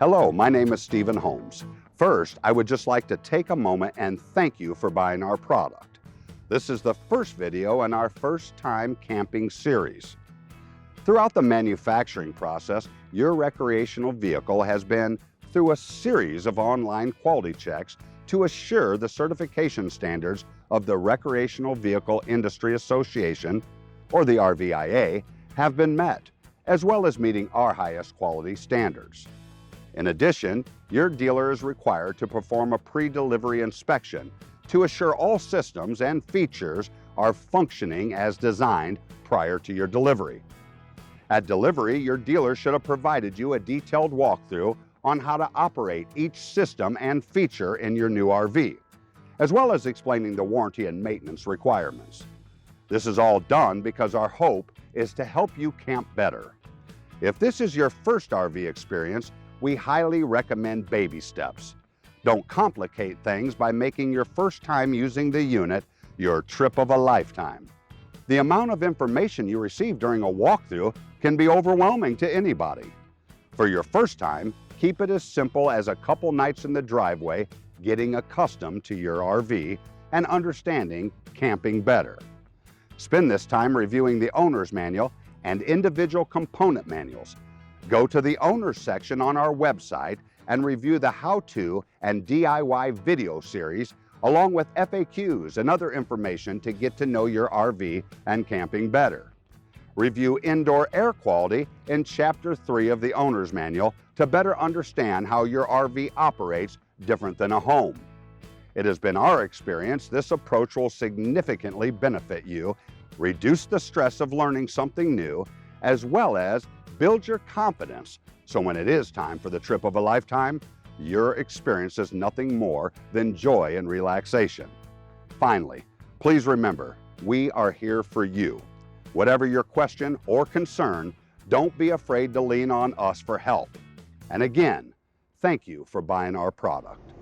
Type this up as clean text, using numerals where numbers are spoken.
Hello, my name is Stephen Holmes. First, I would just like to take a moment and thank you for buying our product. This is the first video in our first time camping series. Throughout the manufacturing process, your recreational vehicle has been through a series of online quality checks to assure the certification standards of the Recreational Vehicle Industry Association, or the RVIA, have been met, as well as meeting our highest quality standards. In addition, your dealer is required to perform a pre-delivery inspection to assure all systems and features are functioning as designed prior to your delivery. At delivery, your dealer should have provided you a detailed walkthrough on how to operate each system and feature in your new RV, as well as explaining the warranty and maintenance requirements. This is all done because our hope is to help you camp better. If this is your first RV experience, we highly recommend baby steps. Don't complicate things by making your first time using the unit your trip of a lifetime. The amount of information you receive during a walkthrough can be overwhelming to anybody. For your first time, keep it as simple as a couple nights in the driveway, getting accustomed to your RV and understanding camping better. Spend this time reviewing the owner's manual and individual component manuals. Go to the Owners section on our website and review the how-to and DIY video series, along with FAQs and other information to get to know your RV and camping better. Review indoor air quality in Chapter 3 of the Owner's Manual to better understand how your RV operates different than a home. It has been our experience this approach will significantly benefit you, reduce the stress of learning something new, as well as build your confidence so when it is time for the trip of a lifetime, your experience is nothing more than joy and relaxation. Finally, please remember, we are here for you. Whatever your question or concern, don't be afraid to lean on us for help. And again, thank you for buying our product.